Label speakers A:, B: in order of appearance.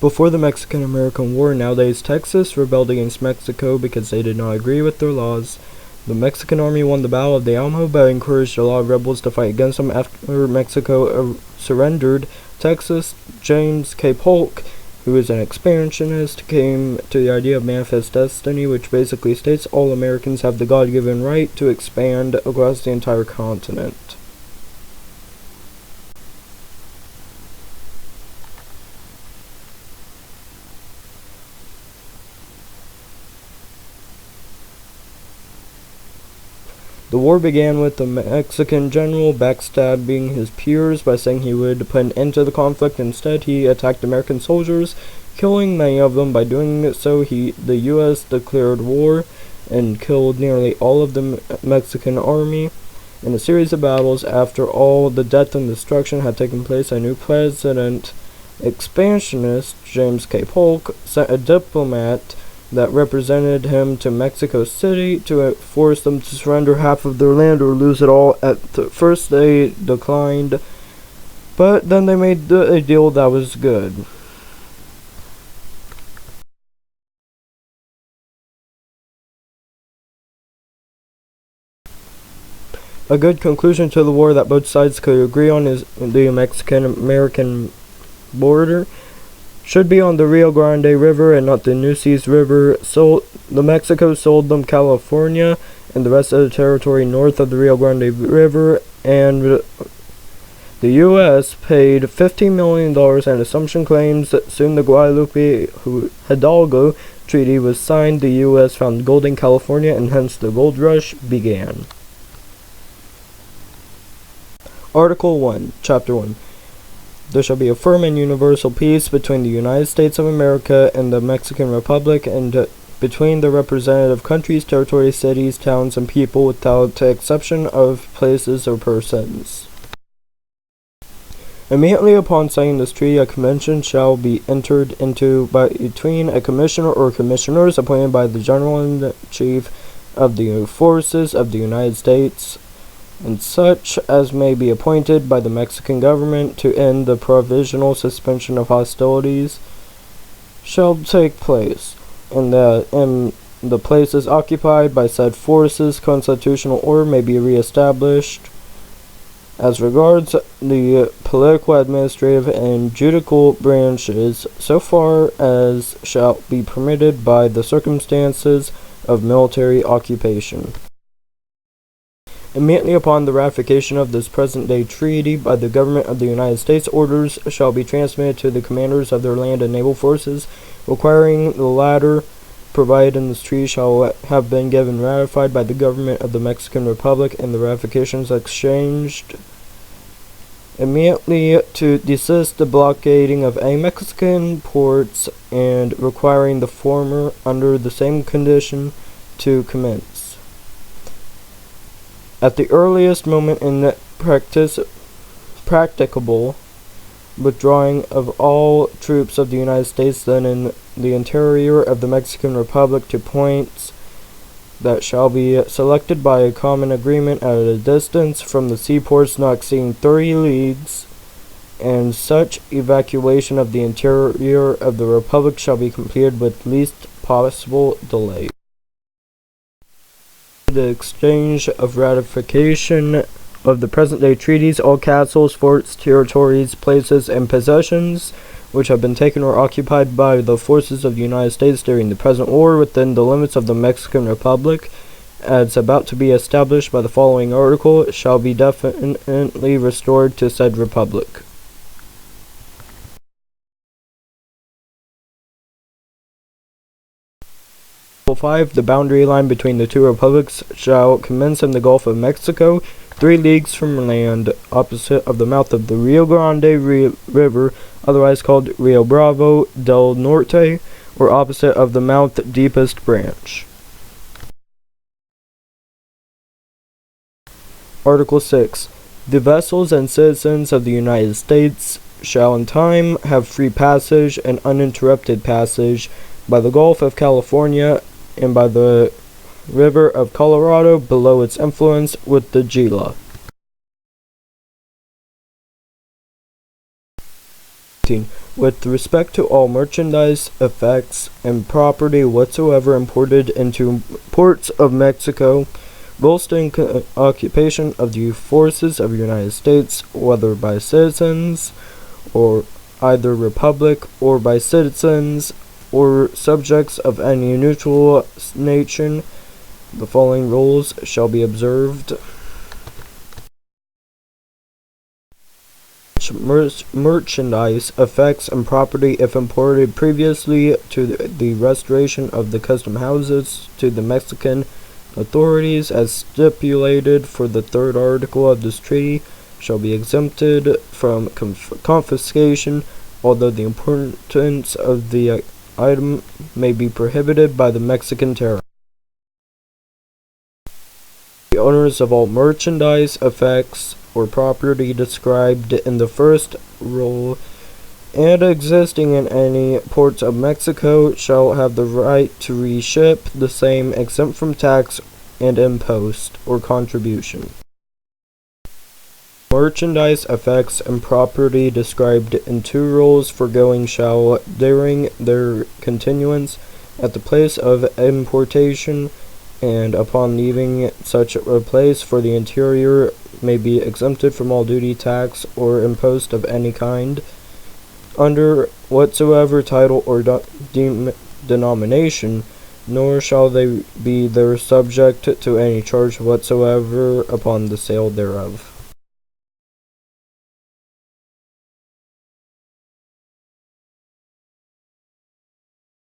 A: Before the Mexican-American War, nowadays Texas rebelled against Mexico because they did not agree with their laws. The Mexican army won the Battle of the Alamo, but encouraged a lot of rebels to fight against them. After Mexico surrendered, Texas, James K. Polk, who is an expansionist, came to the idea of manifest destiny, which basically states all Americans have the God-given right to expand across the entire continent. The war began with the Mexican general backstabbing his peers by saying he would put an end to the conflict. Instead, he attacked American soldiers, killing many of them. By doing so, the U.S. declared war and killed nearly all of the Mexican army. In a series of battles, after all the death and destruction had taken place, a new president, expansionist James K. Polk, sent a diplomat that represented him to Mexico City to force them to surrender half of their land or lose it all. At first they declined, but then they made a deal that was good. A good conclusion to the war that both sides could agree on is the Mexican-American border should be on the Rio Grande River and not the Nueces River. The Mexico sold them California and the rest of the territory north of the Rio Grande River, and the U.S. paid $15 million in assumption claims. Soon the Guadalupe Hidalgo Treaty was signed. The U.S. found gold in California, and hence the gold rush began. Article 1, Chapter 1. There shall be a firm and universal peace between the United States of America and the Mexican Republic, and between the representative countries, territories, cities, towns, and people, without the exception of places or persons. Immediately upon signing this treaty, a convention shall be entered into between a commissioner or commissioners appointed by the General-in-Chief of the Forces of the United States, and such as may be appointed by the Mexican government to end the provisional suspension of hostilities, shall take place in the places occupied by said forces. Constitutional order may be reestablished. As regards the political, administrative, and judicial branches, so far as shall be permitted by the circumstances of military occupation. Immediately upon the ratification of this present-day treaty by the government of the United States, orders shall be transmitted to the commanders of their land and naval forces, requiring the latter provided in this treaty shall have been given and ratified by the government of the Mexican Republic, and the ratifications exchanged immediately to desist the blockading of any Mexican ports, and requiring the former, under the same condition, to commence at the earliest moment in practicable withdrawing of all troops of the United States then in the interior of the Mexican Republic to points that shall be selected by a common agreement at a distance from the seaports not exceeding 30 leagues, and such evacuation of the interior of the Republic shall be completed with least possible delay. The exchange of ratification of the present-day treaties, all castles, forts, territories, places, and possessions which have been taken or occupied by the forces of the United States during the present war within the limits of the Mexican Republic, as about to be established by the following article, shall be definitely restored to said republic. Article 5. The boundary line between the two republics shall commence in the Gulf of Mexico, 3 leagues from land, opposite of the mouth of the Rio Grande River, otherwise called Rio Bravo del Norte, or opposite of the mouth deepest branch. Article 6. The vessels and citizens of the United States shall in time have free passage and uninterrupted passage by the Gulf of California and by the River of Colorado below its influence with the Gila. 18. With respect to all merchandise, effects, and property whatsoever imported into ports of Mexico, whilst in occupation of the forces of the United States, whether by citizens or either republic, or by citizens or subjects of any neutral nation, the following rules shall be observed. Merchandise, effects, and property, if imported previously to the restoration of the custom houses to the Mexican authorities as stipulated for the third article of this treaty, shall be exempted from confiscation, although the importance of the item may be prohibited by the Mexican tariff. The owners of all merchandise, effects, or property described in the first rule and existing in any ports of Mexico shall have the right to reship the same exempt from tax and impost or contribution. Merchandise, effects, and property described in 2 rules foregoing shall, during their continuance at the place of importation and upon leaving such a place for the interior, may be exempted from all duty, tax, or impost of any kind, under whatsoever title or denomination, nor shall they be there subject to any charge whatsoever upon the sale thereof.